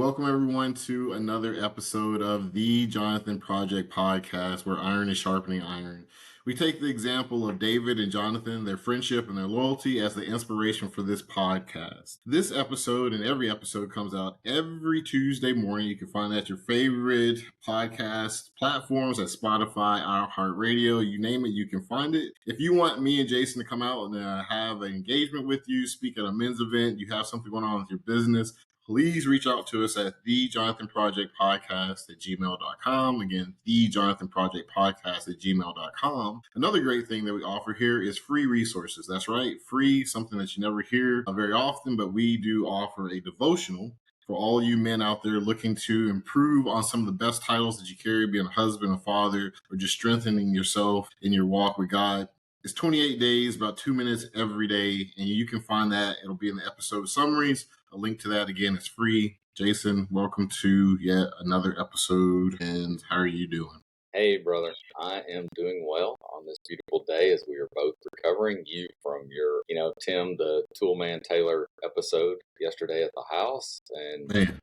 welcome everyone to another episode of the Jonathan Project Podcast, where iron is sharpening iron. We take the example of David and Jonathan, their friendship and their loyalty as the inspiration for this podcast. This episode and every episode comes out every Tuesday morning. You can find that at your favorite podcast platforms at Spotify, iHeartRadio, you name it, you can find it. If you want me and Jason to come out and have an engagement with you, speak at a men's event, you have something going on with your business, please reach out to us at thejonathanprojectpodcast at gmail.com. Again, thejonathanprojectpodcast at gmail.com. Another great thing that we offer here is free resources. That's right, free, something that you never hear very often, but we do offer a devotional for all you men out there looking to improve on some of the best titles that you carry, being a husband, a father, or just strengthening yourself in your walk with God. It's 28 days, about 2 minutes every day, and you can find that. It'll be in the episode summaries. A link to that, again, is free. Jason, welcome to yet another episode, and how are you doing? Hey, brother. I am doing well on this beautiful day as we are both recovering. You from your, Tim the Toolman Taylor episode yesterday at the house, and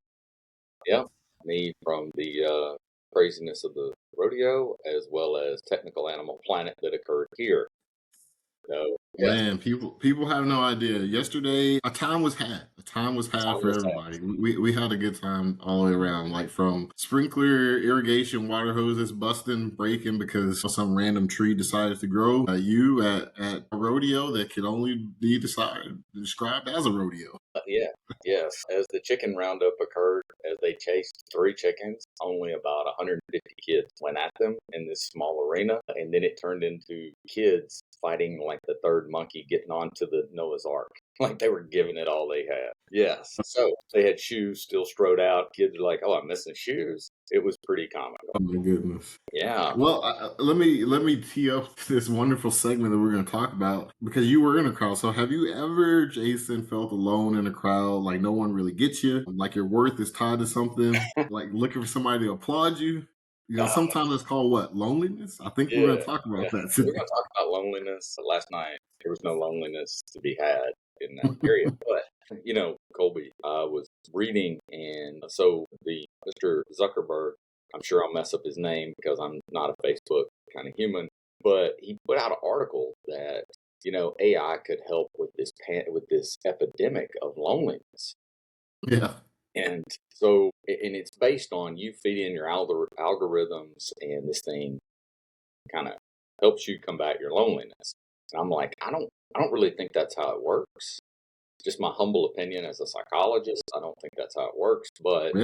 me from the craziness of the rodeo, as well as Technical Animal Planet that occurred here. So, Man, people have no idea. Yesterday, a time was had. A time was had for everybody. We had a good time all the way around, like from sprinkler, irrigation, water hoses busting, breaking because some random tree decided to grow. You at a rodeo that could only be described as a rodeo. Yes. As the chicken roundup occurred, as they chased 3 chickens, only about 150 kids went at them in this small arena, and then it turned into kids fighting like the third monkey getting onto the Noah's Ark. Like they were giving it all they had. Yes. So they had shoes still strode out. Kids were like, "Oh, I'm missing shoes." It was pretty comical. Oh my goodness. Yeah. Well, let me tee up this wonderful segment that we're going to talk about, because you were in a crowd. So have you ever, Jason, felt alone in a crowd, like no one really gets you, like your worth is tied to something, like looking for somebody to applaud you? Sometimes it's called what? Loneliness? I think we're going to talk about that today. We're going to talk about loneliness. Last night, there was no loneliness to be had in that area. But, Colby, I was reading, and so the Mr. Zuckerberg, I'm sure I'll mess up his name because I'm not a Facebook kind of human, but he put out an article that, AI could help with this epidemic of loneliness. Yeah. And so, and it's based on you feeding your algorithms, and this thing kind of helps you combat your loneliness. And I'm like, I don't really think that's how it works. Just my humble opinion as a psychologist, I don't think that's how it works. But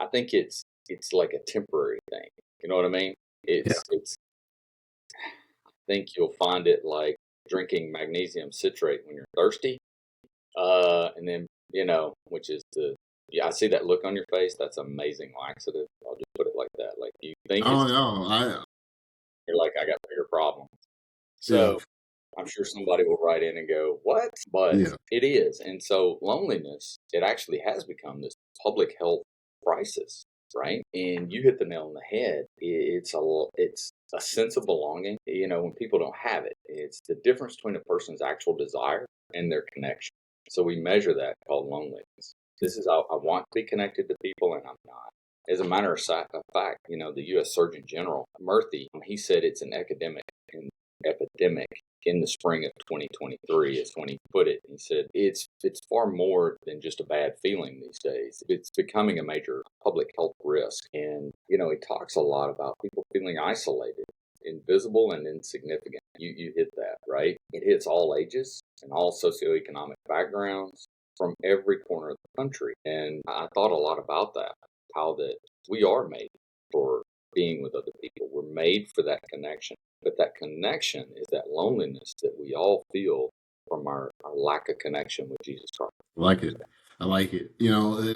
I think it's like a temporary thing. You know what I mean? It's. I think you'll find it like drinking magnesium citrate when you're thirsty, and then. Which is I see that look on your face. That's amazing laxative. I'll just put it like that. Like you think you're like, I got bigger problems. So I'm sure somebody will write in and go, what? But it is. And so loneliness, it actually has become this public health crisis, right? And you hit the nail on the head. It's a sense of belonging. When people don't have it, it's the difference between a person's actual desire and their connection. So we measure that, called loneliness. This is, I want to be connected to people, and I'm not. As a matter of fact, the U.S. Surgeon General, Murthy, he said it's an epidemic in the spring of 2023 is when he put it. He said it's far more than just a bad feeling these days. It's becoming a major public health risk. And, he talks a lot about people feeling isolated, invisible, and insignificant. You hit that, right? It hits all ages and all socioeconomic backgrounds from every corner of the country. And I thought a lot about that, how that we are made for being with other people. We're made for that connection. But that connection is that loneliness that we all feel from our lack of connection with Jesus Christ. I like it.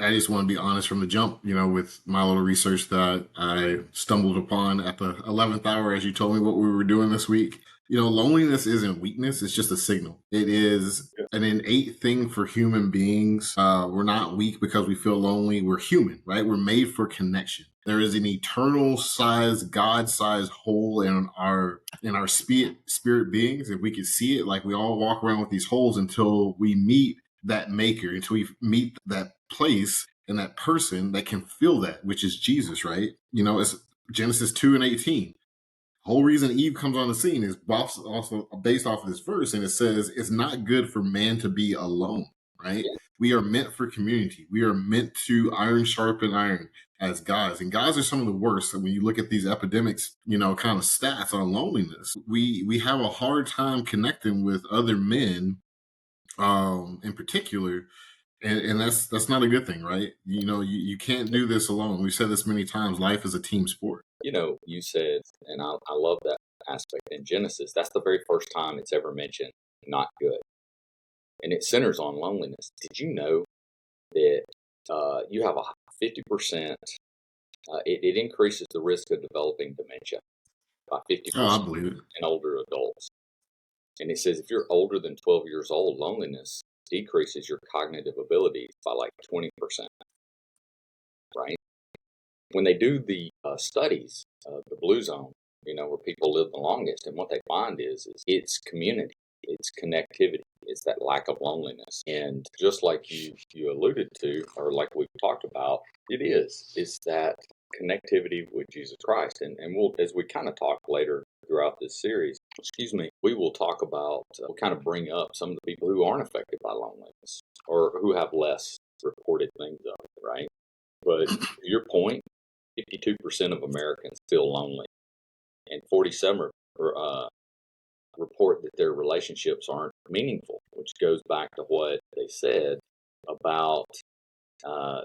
I just want to be honest from the jump, with my little research that I stumbled upon at the 11th hour as you told me what we were doing this week. Loneliness isn't weakness. It's just a signal. It is an innate thing for human beings. We're not weak because we feel lonely. We're human, right? We're made for connection. There is an eternal size, God-sized hole in our spirit beings. If we could see it, like we all walk around with these holes until we meet that maker, until we meet that place and that person that can feel that, which is Jesus, right? It's Genesis 2:18. Whole reason Eve comes on the scene is also based off of this verse, and it says it's not good for man to be alone, right? Yeah. We are meant for community. We are meant to iron sharpen iron as guys, and guys are some of the worst. So when you look at these epidemics, kind of stats on loneliness, we have a hard time connecting with other men, in particular, and that's not a good thing, right? You can't do this alone. We've said this many times. Life is a team sport. You said, and I love that aspect in Genesis. That's the very first time it's ever mentioned not good. And it centers on loneliness. Did you know that you have a 50%, it increases the risk of developing dementia by Oh, I 50% believe it. in older adults. And it says if you're older than 12 years old, loneliness decreases your cognitive abilities by like 20%, right? When they do the studies of the blue zone, where people live the longest, and what they find is it's community, it's connectivity, it's that lack of loneliness. And just like you alluded to, or like we've talked about, it's that connectivity with Jesus Christ. And we'll, as we kind of talk later throughout this series, we will talk about, we'll kind of bring up some of the people who aren't affected by loneliness or who have less reported things of it, right? But to your point, 52% of Americans feel lonely, and 47 report that their relationships aren't meaningful, which goes back to what they said about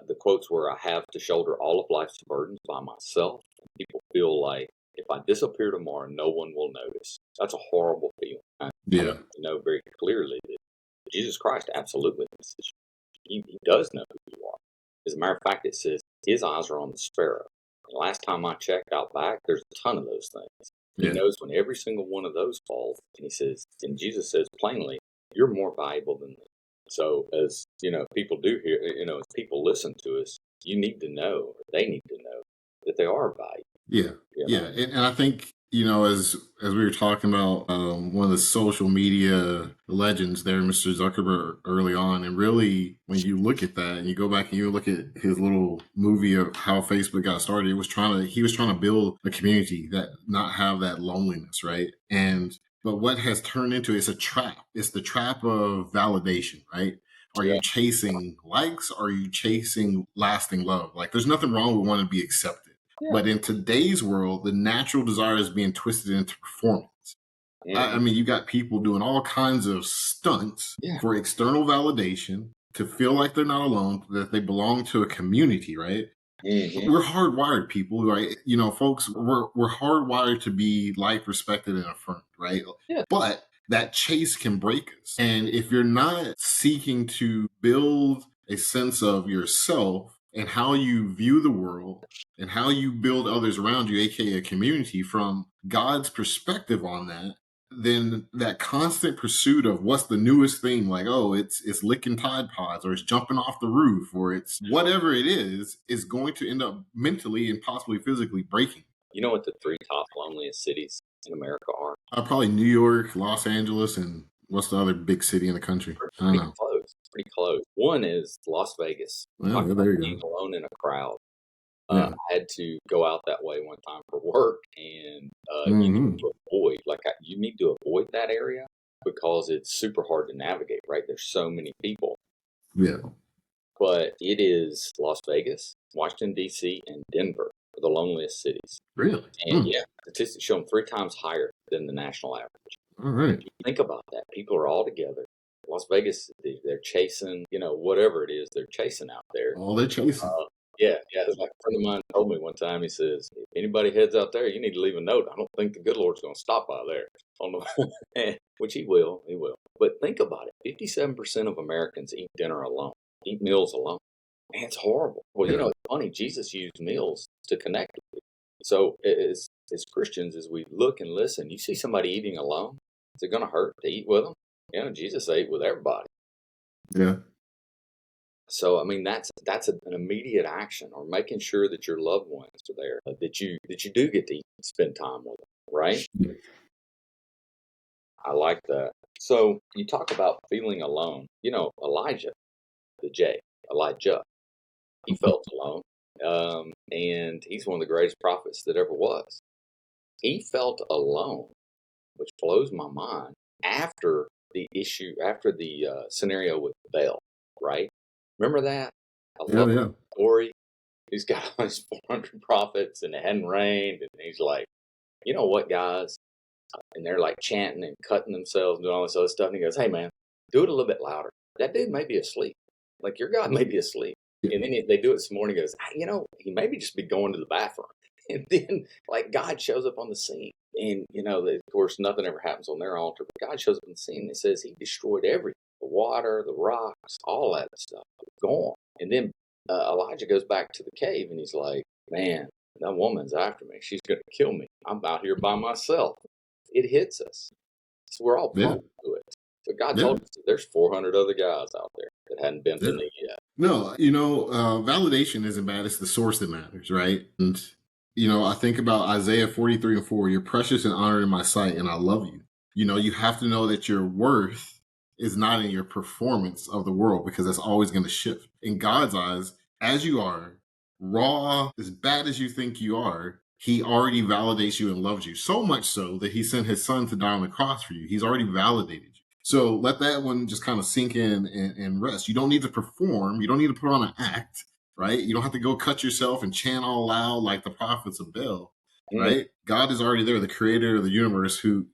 the quotes where I have to shoulder all of life's burdens by myself. People feel like if I disappear tomorrow, no one will notice. That's a horrible feeling. Yeah. You know very clearly that Jesus Christ absolutely misses you. He does know who you are. As a matter of fact, it says his eyes are on the sparrow. The last time I checked out back, there's a ton of those things. He knows when every single one of those falls, and he says, and Jesus says plainly, you're more valuable than them. So as people do here, as people listen to us, you need to know, or they need to know that they are valuable. Yeah. Yeah. And I think, as we were talking about, one of the social media legends there, Mr. Zuckerberg, early on, and really when you look at that and you go back and you look at his little movie of how Facebook got started, he was trying to build a community that not have that loneliness, right? But what has turned into, it's a trap. It's the trap of validation, right? Are you chasing likes? Or are you chasing lasting love? Like, there's nothing wrong with wanting to be accepted. Yeah. But in today's world, the natural desire is being twisted into performance. I mean, you got people doing all kinds of stunts for external validation, to feel like they're not alone, that they belong to a community, right? We're hardwired people, right? Folks, we're hardwired to be liked, respected, and affirmed, right? Yeah. But that chase can break us. And if you're not seeking to build a sense of yourself and how you view the world and how you build others around you, aka a community, from God's perspective on that, then that constant pursuit of what's the newest thing, like, oh, it's licking Tide Pods, or it's jumping off the roof, or it's whatever it is going to end up mentally and possibly physically breaking. You know what the 3 top loneliest cities in America are? Probably New York, Los Angeles, and what's the other big city in the country? I don't know. Pretty close. One is Las Vegas. Well, there you Being go. alone in a crowd. Yeah. I had to go out that way one time for work, and you need to avoid that area because it's super hard to navigate, right? There's so many people. Yeah. But it is Las Vegas, Washington, D.C., and Denver are the loneliest cities. Really? And statistics show them 3 times higher than the national average. All right. Think about that. People are all together. Las Vegas, they're chasing, whatever it is they're chasing out there. All they're chasing. Yeah. Like a friend of mine told me one time, he says, if anybody heads out there, you need to leave a note. I don't think the good Lord's going to stop by there. Which he will. But think about it. 57% of Americans eat dinner alone, eat meals alone. Man, it's horrible. Well, it's funny. Jesus used meals to connect with people. So as Christians, as we look and listen, you see somebody eating alone, is it going to hurt to eat with them? Jesus ate with everybody. Yeah. So, I mean, that's an immediate action, or making sure that your loved ones are there, that you do get to spend time with them, right? Yeah. I like that. So you talk about feeling alone. Elijah, He felt alone. And he's one of the greatest prophets that ever was. He felt alone, which blows my mind, after after the scenario with Bel, right? Remember that? I Yeah, love yeah. the story. He's got all his 400 prophets and it hadn't rained. And he's like, you know what, guys? And they're like chanting and cutting themselves, doing all this other stuff. And he goes, hey, man, do it a little bit louder. That dude may be asleep. Like, your God may be asleep. And then they do it some more and he goes, he maybe just be going to the bathroom. And then, like, God shows up on the scene. And, of course, nothing ever happens on their altar. But God shows up on the scene and it says he destroyed everything. The water, the rocks, all that stuff. Gone. And then Elijah goes back to the cave and he's like, man, that woman's after me. She's going to kill me. I'm out here by myself. It hits us. So we're all Yeah, prone to it. But God yeah, told us that there's 400 other guys out there that hadn't bent the yeah. knee yet. No, validation isn't bad. It's the source that matters, right? And, I think about Isaiah 43:4, you're precious and honored in my sight, and I love you. You have to know that your worth is not in your performance of the world because that's always going to shift. In God's eyes, as you are, raw, as bad as you think you are, he already validates you and loves you. So much so that he sent his son to die on the cross for you. He's already validated you. So let that one just kind of sink in and rest. You don't need to perform. You don't need to put on an act, right? You don't have to go cut yourself and chant all loud like the prophets of Baal, right? God is already there, the creator of the universe who,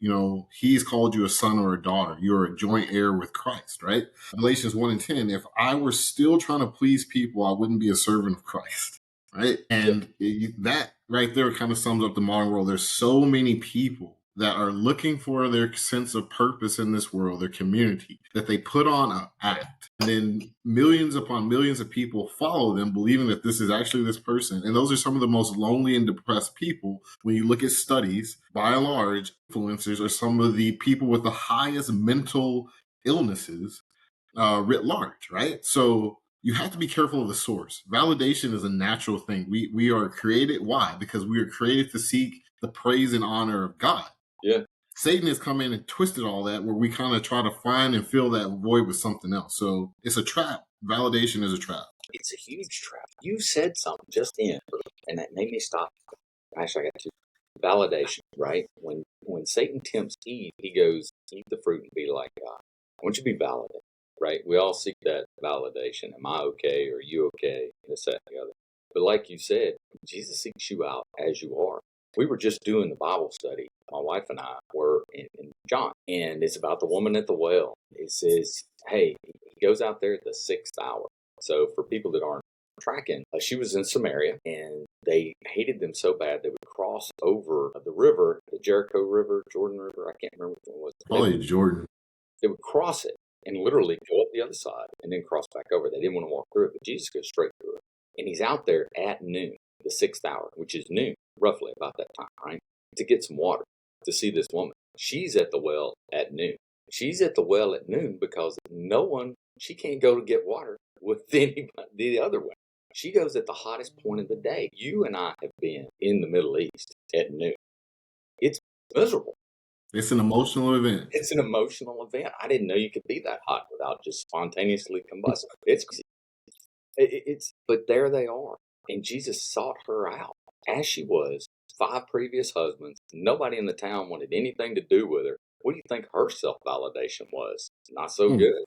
he's called you a son or a daughter. You're a joint heir with Christ, right? Galatians 1:10, if I were still trying to please people, I wouldn't be a servant of Christ, right? And that right there kind of sums up the modern world. There's so many people that are looking for their sense of purpose in this world, their community, that they put on an act. And then millions upon millions of people follow them, believing that this is actually this person. And those are some of the most lonely and depressed people. When you look at studies, by and large, influencers are some of the people with the highest mental illnesses writ large, right? So you have to be careful of the source. Validation is a natural thing. We are created. Why? Because we are created to seek the praise and honor of God. Yeah. Satan has come in and twisted all that where we kind of try to find and fill that void with something else. So it's a trap. Validation is a trap. It's a huge trap. You said something just then, and that made me stop. Actually, I got to. Validation, right? When Satan tempts Eve, he goes, eat the fruit and be like God. I want you to be validated, right? We all seek that validation. Am I okay? Are you okay? This, that, and the other. But like you said, Jesus seeks you out as you are. We were just doing the Bible study. My wife and I were in John, and it's about the woman at the well. It says, hey, he goes out there at the 6th hour. So for people that aren't tracking, she was in Samaria, and they hated them so bad they would cross over the river, the Jericho River, Jordan River. I can't remember what it was. Probably Jordan. They would cross it and literally go up the other side and then cross back over. They didn't want to walk through it, but Jesus goes straight through it. And he's out there at noon, the 6th hour, which is noon, roughly about that time, right? To get some water, to see this woman. She's at the well at noon. She's at the well at noon because she can't go to get water with anybody the other way. She goes at the hottest point of the day. You and I have been in the Middle East at noon. It's miserable. It's an emotional event. It's an emotional event. I didn't know you could be that hot without just spontaneously combusting. But there they are. And Jesus sought her out as she was. 5 previous husbands. Nobody in the town wanted anything to do with her. What do you think her self-validation was? Not so good.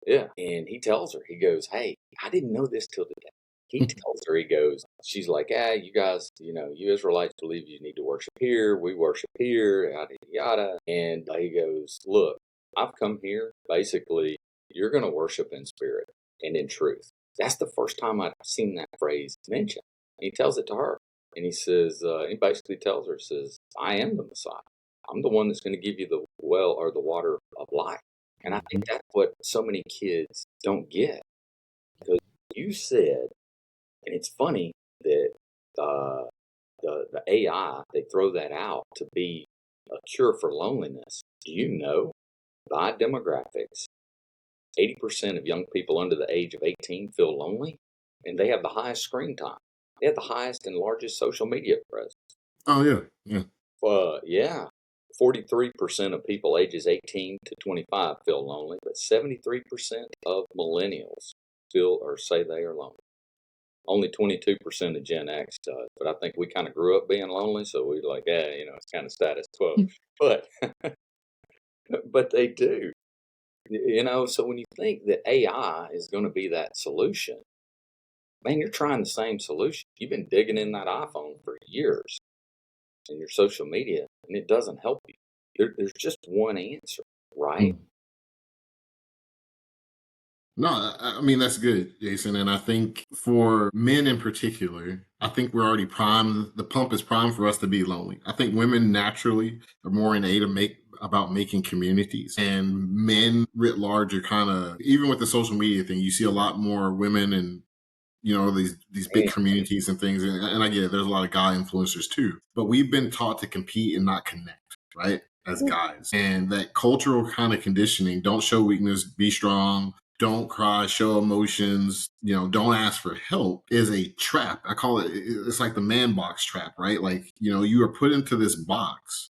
Yeah. And he tells her, he goes, hey, I didn't know this till today. He tells her, he goes, she's like, you guys, you Israelites believe you need to worship here. We worship here, yada, yada. And he goes, look, I've come here. Basically, you're going to worship in spirit and in truth. That's the first time I've seen that phrase mentioned. And he tells it to her. And he says, he basically tells her, says, I am the Messiah. I'm the one that's going to give you the well or the water of life. And I think that's what so many kids don't get. Because you said, and it's funny that the AI, they throw that out to be a cure for loneliness. Do you know, by demographics, 80% of young people under the age of 18 feel lonely, and they have the highest screen time. They have the highest and largest social media presence. Oh, yeah. Yeah. 43% of people ages 18 to 25 feel lonely, but 73% of millennials feel or say they are lonely. Only 22% of Gen X does, but I think we kind of grew up being lonely, so we like, yeah, it's kind of status quo. But but they do, So when you think that AI is going to be that solution, man, you're trying the same solution. You've been digging in that iPhone for years and your social media, and it doesn't help you. There's just one answer, right? No, I mean, that's good, Jason. And I think for men in particular, I think we're already primed. The pump is primed for us to be lonely. I think women naturally are more innate about making communities, and men writ large are kind of, even with the social media thing, you see a lot more women and these big Mm. communities and things. And I get it, there's a lot of guy influencers too, but we've been taught to compete and not connect, right, as guys. And that cultural kind of conditioning, don't show weakness, be strong, don't cry, show emotions, don't ask for help, is a trap. I call it's like the man box trap, right? Like, you are put into this box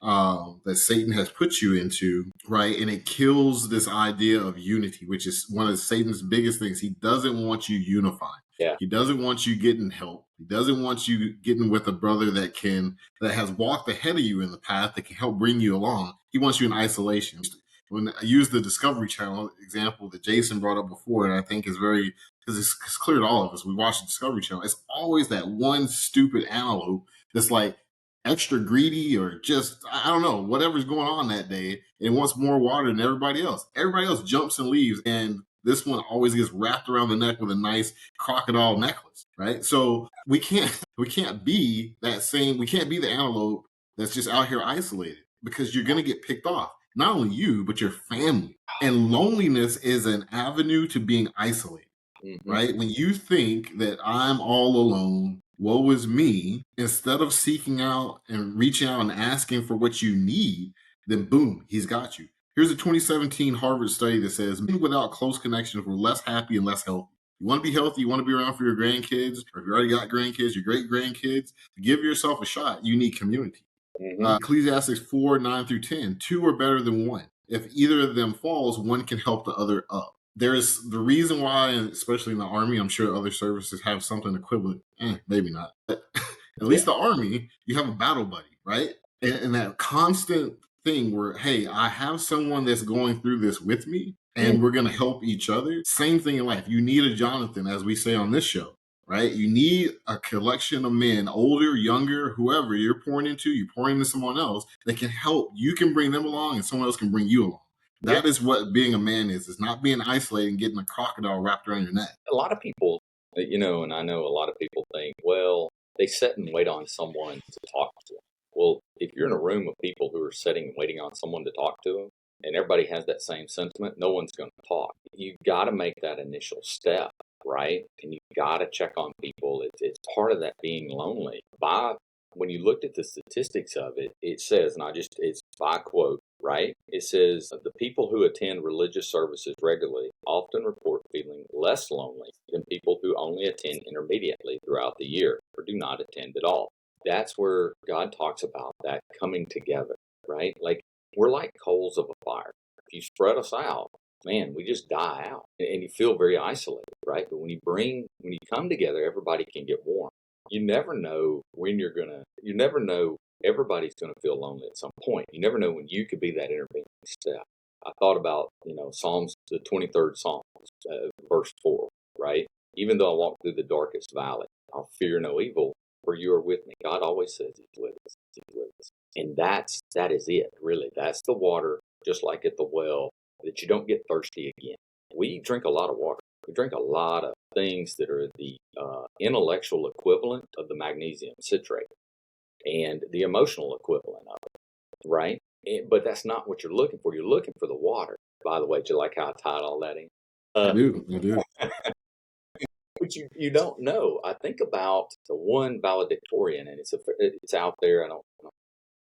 that Satan has put you into, right? And it kills this idea of unity, which is one of Satan's biggest things. He doesn't want you unified. Yeah. He doesn't want you getting help. He doesn't want you getting with a brother that has walked ahead of you in the path that can help bring you along. He wants you in isolation. When I use the Discovery Channel example that Jason brought up before, and I think is very, because it's clear to all of us, we watch the Discovery Channel, it's always that one stupid antelope that's like extra greedy or just, I don't know, whatever's going on that day, and wants more water than everybody else. Everybody else jumps and leaves, and this one always gets wrapped around the neck with a nice crocodile necklace, right? So we can't be that same, we can't be the antelope that's just out here isolated, because you're going to get picked off. Not only you, but your family. And loneliness is an avenue to being isolated, right? When you think that I'm all alone, woe is me, instead of seeking out and reaching out and asking for what you need, then boom, he's got you. Here's a 2017 Harvard study that says men without close connections were less happy and less healthy. You want to be healthy, you want to be around for your grandkids, or if you already got grandkids, your great grandkids, give yourself a shot. You need community. Ecclesiastes 4:9-10, two are better than one. If either of them falls, one can help the other up. There's the reason why, and especially in the Army, I'm sure other services have something equivalent. Maybe not. But at least the Army, you have a battle buddy, right? And that constant thing where, hey, I have someone that's going through this with me, and we're going to help each other. Same thing in life. You need a Jonathan, as we say on this show, right? You need a collection of men, older, younger, whoever you're pouring into someone else that can help. You can bring them along, and someone else can bring you along. That is what being a man is. It's not being isolated and getting a crocodile wrapped around your neck. A lot of people, and I know a lot of people think, well, they sit and wait on someone to talk to them. Well, if you're in a room of people who are sitting and waiting on someone to talk to them, and everybody has that same sentiment, no one's going to talk. You got to make that initial step, right? And you got to check on people. It's part of that being lonely. When you looked at the statistics of it, it says, and it's by quote, right? It says the people who attend religious services regularly often report feeling less lonely than people who only attend intermittently throughout the year or do not attend at all. That's where God talks about that coming together, right? Like we're like coals of a fire. If you spread us out, man, we just die out and you feel very isolated, right? But when you come together, everybody can get warm. You never know you never know everybody's going to feel lonely at some point. You never know when you could be that intervening step. I thought about, Psalms, the 23rd Psalm, verse 4, right? Even though I walk through the darkest valley, I'll fear no evil, for you are with me. God always says he's with us. He's with us. And that is it, really. That's the water, just like at the well, that you don't get thirsty again. We drink a lot of water. We drink a lot of things that are the intellectual equivalent of the magnesium citrate and the emotional equivalent of it, right? But that's not what you're looking for. You're looking for the water. By the way, do you like how I tied all that in? I do. But you don't know. I think about the one valedictorian, and it's out there.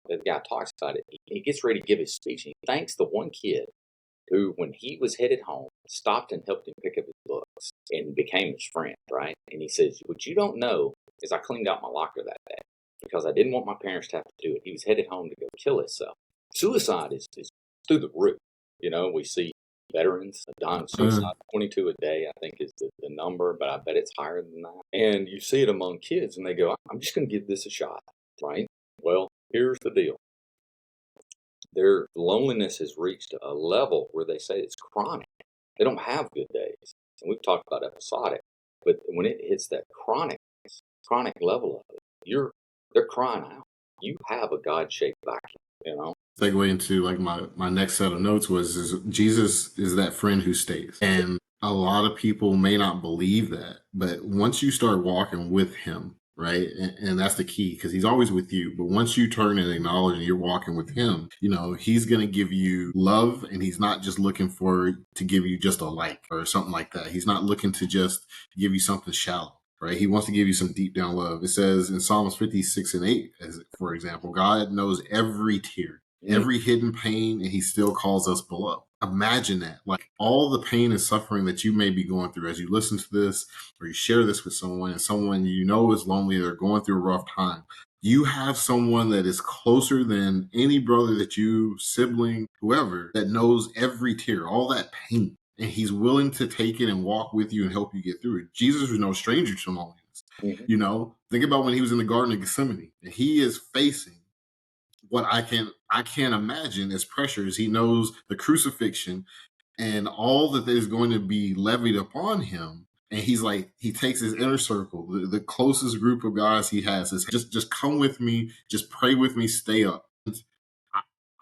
The guy talks about it. He gets ready to give his speech, and he thanks the one kid who, when he was headed home, stopped and helped him pick up his books and became his friend, right? And he says, what you don't know is I cleaned out my locker that day because I didn't want my parents to have to do it. He was headed home to go kill himself. Suicide is through the roof. We see veterans dying of suicide. 22 a day, I think, is the number, but I bet it's higher than that. And you see it among kids, and they go, I'm just going to give this a shot, right? Well, here's the deal. Their loneliness has reached a level where they say it's chronic. They don't have good days. And we've talked about episodic, but when it hits that chronic level of it, they're crying out. You have a God-shaped vacuum, Segue into like my next set of notes is Jesus is that friend who stays. And a lot of people may not believe that, but once you start walking with him, right? And that's the key, because he's always with you. But once you turn and acknowledge and you're walking with him, he's going to give you love, and he's not just looking to give you just a like or something like that. He's not looking to just give you something shallow. Right? He wants to give you some deep down love. It says in Psalms 56:8, for example, God knows every tear, every hidden pain, and he still calls us beloved. Imagine that. Like all the pain and suffering that you may be going through as you listen to this or you share this with someone, and someone is lonely, they're going through a rough time. You have someone that is closer than any brother that you, sibling, whoever, that knows every tear, all that pain. And he's willing to take it and walk with you and help you get through it. Jesus was no stranger to loneliness. Mm-hmm. Think about when he was in the Garden of Gethsemane, and he is facing what I can't imagine as pressures. He knows the crucifixion and all that is going to be levied upon him. And he's like, he takes his inner circle, the closest group of guys he has, is just come with me, just pray with me, stay up.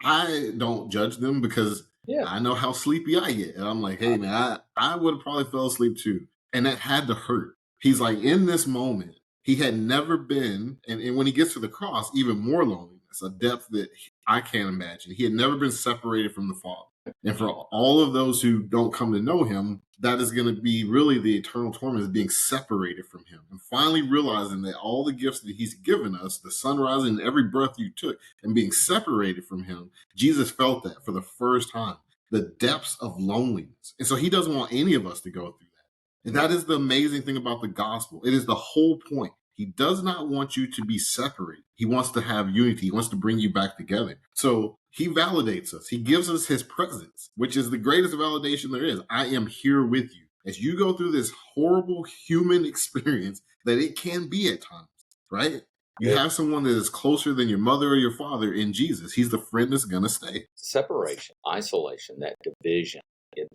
I don't judge them because I know how sleepy I get. And I'm like, hey, man, I would have probably fell asleep too. And that had to hurt. He's like, in this moment, he had never been, and when he gets to the cross, even more loneliness, a depth that I can't imagine. He had never been separated from the Father. And for all of those who don't come to know him, that is going to be really the eternal torment of being separated from him. And finally realizing that all the gifts that he's given us, the sunrise and every breath you took, and being separated from him, Jesus felt that for the first time, the depths of loneliness. And so he doesn't want any of us to go through that. And that is the amazing thing about the gospel. It is the whole point. He does not want you to be separated. He wants to have unity. He wants to bring you back together. So he validates us. He gives us his presence, which is the greatest validation there is. I am here with you. As you go through this horrible human experience that it can be at times, right? You have someone that is closer than your mother or your father in Jesus. He's the friend that's going to stay. Separation, isolation, that division,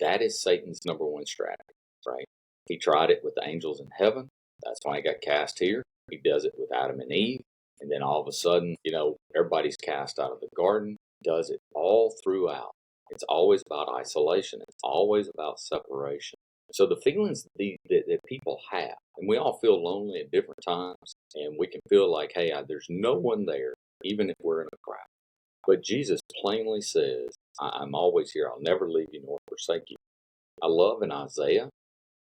that is Satan's number one strategy, right? He tried it with the angels in heaven. That's why he got cast here. He does it with Adam and Eve. And then all of a sudden, everybody's cast out of the garden. Does it all throughout. It's always about isolation. It's always about separation. So the feelings that people have, and we all feel lonely at different times, and we can feel like, hey, there's no one there, even if we're in a crowd. But Jesus plainly says, I'm always here. I'll never leave you nor forsake you. I love in Isaiah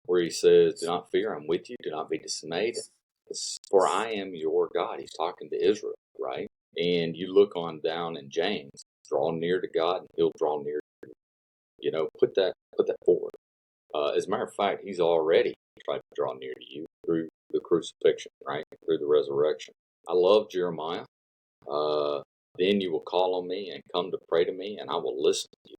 where he says, do not fear, I'm with you. Do not be dismayed, for I am your God. He's talking to Israel, right? And you look on down in James, draw near to God and he'll draw near to you. Put that forward. As a matter of fact, he's already tried to draw near to you through the crucifixion, right? Through the resurrection. I love Jeremiah. Then you will call on me and come to pray to me, and I will listen to you.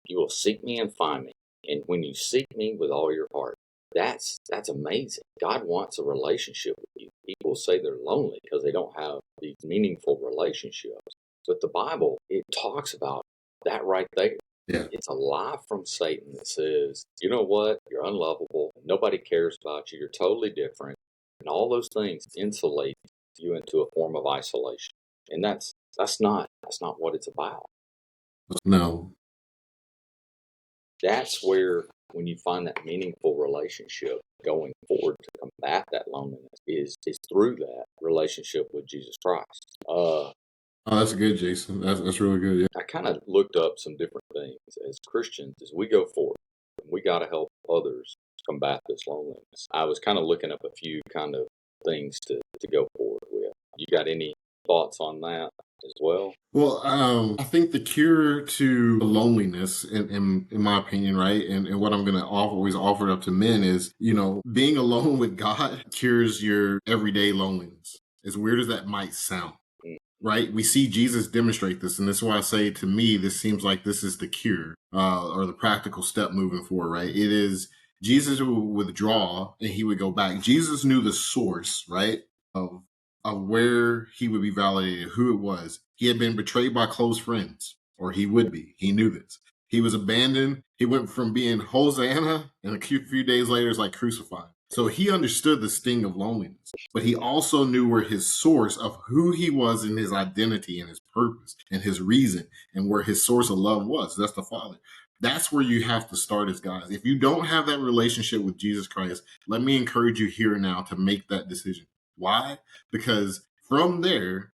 You will seek me and find me. And when you seek me with all your heart, that's amazing. God wants a relationship with you. People say they're lonely because they don't have these meaningful relationships. But the Bible, it talks about that right there. Yeah. It's a lie from Satan that says, you know what? You're unlovable. Nobody cares about you. You're totally different. And all those things insulate you into a form of isolation. And that's not what it's about. No. That's where, when you find that meaningful relationship going forward to combat that loneliness, is through that relationship with Jesus Christ. Oh, that's good, Jason. That's really good. Yeah. I kind of looked up some different things as Christians as we go forward. We got to help others combat this loneliness. I was kind of looking up a few kind of things to go forward with. You got any thoughts on that as well? Well, I think the cure to loneliness, in my opinion, right, and what I'm going to always offer up to men is, being alone with God cures your everyday loneliness. As weird as that might sound. right? We see Jesus demonstrate this, and this is why I say, to me, this seems like this is the cure, or the practical step moving forward, right? It is Jesus would withdraw and he would go back. Jesus knew the source, right, of where he would be validated, who it was. He had been betrayed by close friends, or he would be. He knew this. He was abandoned. He went from being Hosanna, and a few days later, it's like crucified. So he understood the sting of loneliness, but he also knew where his source of who he was and his identity and his purpose and his reason and where his source of love was. That's the Father. That's where you have to start as guys. If you don't have that relationship with Jesus Christ, let me encourage you here now to make that decision. Why? Because from there,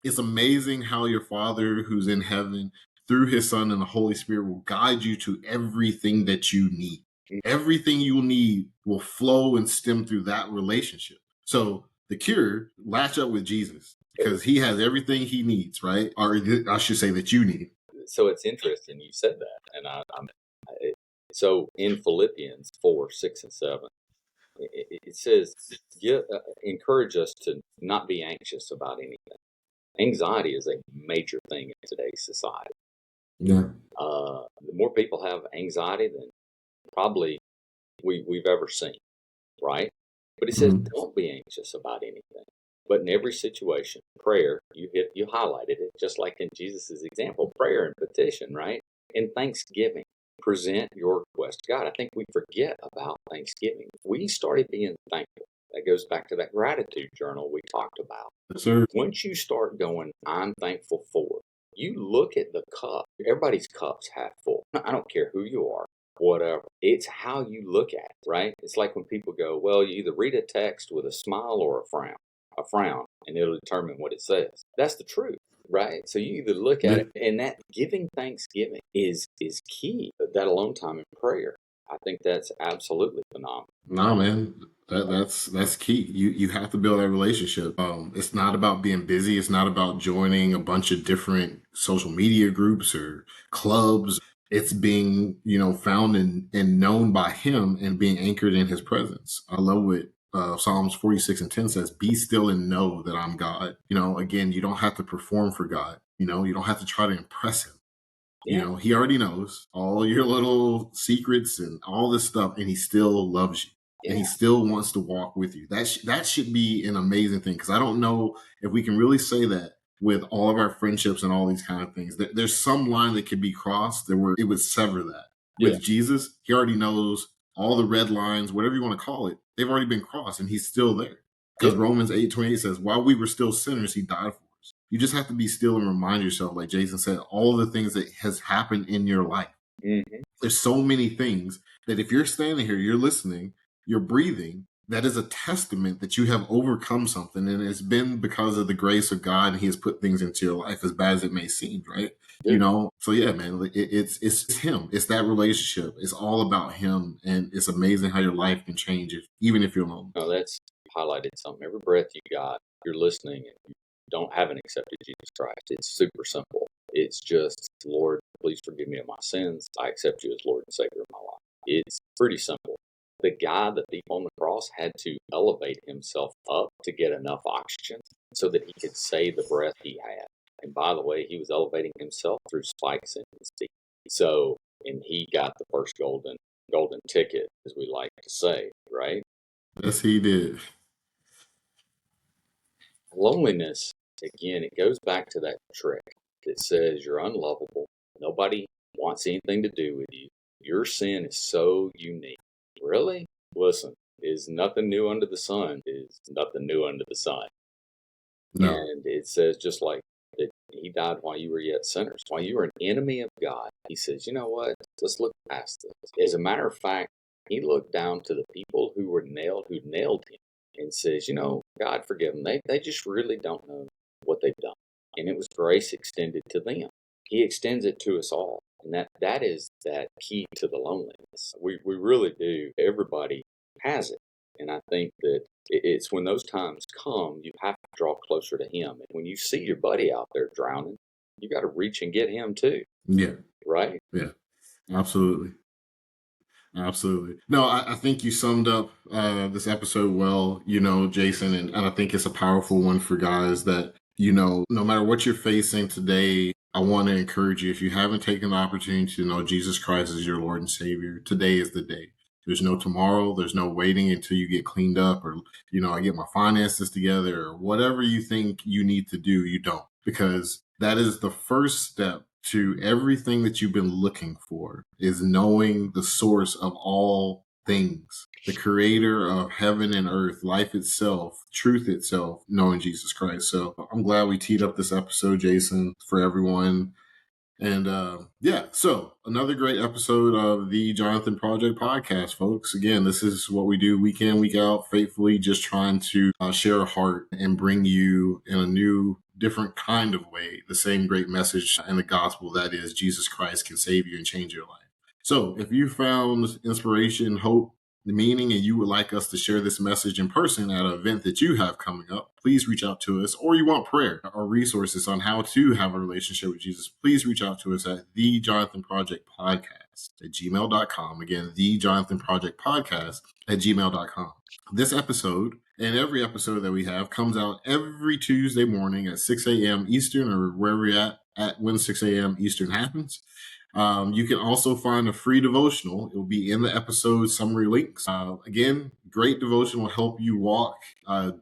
it's amazing how your Father who's in heaven, through his Son and the Holy Spirit, will guide you to everything that you need. Everything you need will flow and stem through that relationship. So the cure, latch up with Jesus, because he has everything he needs, right? Or I should say that you need. So it's interesting you said that, and so in Philippians 4:6 and 7, it says, encourage us to not be anxious about anything. Anxiety is a major thing in today's society. Yeah. The more people have anxiety than probably we've ever seen, right? But it says, don't be anxious about anything. But in every situation, prayer, you highlighted it, just like in Jesus' example, prayer and petition, right? And thanksgiving. Present your request to God. I think we forget about Thanksgiving. We started being thankful. That goes back to that gratitude journal we talked about. Yes, sir. Once you start going, I'm thankful for, you look at the cup. Everybody's cup's half full. I don't care who you are, whatever. It's how you look at it, right? It's like when people go, well, you either read a text with a smile or a frown, and it'll determine what it says. That's the truth, right? So you either look at it, and that giving thanksgiving is key. That alone time in prayer, I think that's absolutely phenomenal. No, man, that's key. You have to build that relationship. It's not about being busy. It's not about joining a bunch of different social media groups or clubs. It's being, found and known by him and being anchored in his presence. I love what Psalms 46:10 says, be still and know that I'm God. Again, you don't have to perform for God. You don't have to try to impress him. Yeah. He already knows all your little secrets and all this stuff, and he still loves you. And he still wants to walk with you. That should be an amazing thing, because I don't know if we can really say that with all of our friendships and all these kind of things. There's some line that could be crossed that it would sever that. With Jesus, he already knows all the red lines, whatever you want to call it. They've already been crossed, and he's still there. Because Romans 8:28 says, while we were still sinners, he died for us. You just have to be still and remind yourself, like Jason said, all the things that has happened in your life. Mm-hmm. There's so many things that if you're standing here, you're listening, you're breathing, that is a testament that you have overcome something, and it's been because of the grace of God, and he has put things into your life, as bad as it may seem, right? So yeah, man, it's him. It's that relationship. It's all about him, and it's amazing how your life can change even if you're alone. No, that's highlighted something. Every breath you got, you're listening, and you haven't accepted Jesus Christ. It's super simple. It's just, Lord, please forgive me of my sins. I accept you as Lord and Savior of my life. It's pretty simple. The guy, the thief on the cross, had to elevate himself up to get enough oxygen so that he could save the breath he had. And by the way, he was elevating himself through spikes in his teeth. So, and he got the first golden ticket, as we like to say, right? Yes, he did. Loneliness, again, it goes back to that trick that says you're unlovable. Nobody wants anything to do with you. Your sin is so unique. Really? Listen, is nothing new under the sun. Is nothing new under the sun. No. And it says, just like that, he died while you were yet sinners, while you were an enemy of God. He says, you know what? Let's look past this. As a matter of fact, he looked down to the people who nailed him, and says, God forgive them. They just really don't know what they've done. And it was grace extended to them. He extends it to us all. And that is that key to the loneliness. We really do. Everybody has it. And I think that it's when those times come, you have to draw closer to him. And when you see your buddy out there drowning, you got to reach and get him too. Yeah. Right? Yeah. Absolutely. Absolutely. No, I think you summed up this episode well, Jason, and I think it's a powerful one for guys that, no matter what you're facing today, I want to encourage you, if you haven't taken the opportunity to know Jesus Christ as your Lord and Savior, today is the day. There's no tomorrow. There's no waiting until you get cleaned up or, I get my finances together or whatever you think you need to do, you don't. Because that is the first step to everything that you've been looking for, is knowing the source of all things, the creator of heaven and earth, life itself, truth itself, knowing Jesus Christ. So I'm glad we teed up this episode, Jason, for everyone. And so another great episode of the Jonathan Project podcast, folks. Again, this is what we do week in, week out, faithfully just trying to share a heart and bring you in a new, different kind of way the same great message in the gospel, that is Jesus Christ can save you and change your life. So if you found inspiration, hope, the meaning, and you would like us to share this message in person at an event that you have coming up, please reach out to us. Or you want prayer or resources on how to have a relationship with Jesus, please reach out to us at thejonathanprojectpodcast at gmail.com. Again, thejonathanprojectpodcast at gmail.com. This episode and every episode that we have comes out every Tuesday morning at 6 a.m. Eastern, or wherever you're at when 6 a.m. Eastern happens. You can also find a free devotional. It will be in the episode summary links. Again, great devotional will help you walk,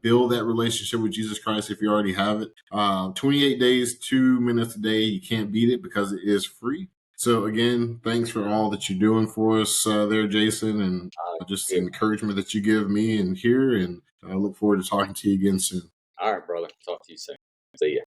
build that relationship with Jesus Christ if you already have it. 28 days, 2 minutes a day. You can't beat it because it is free. So again, thanks for all that you're doing for us there, Jason, and just the encouragement that you give me and here. And I look forward to talking to you again soon. All right, brother. Talk to you soon. See ya.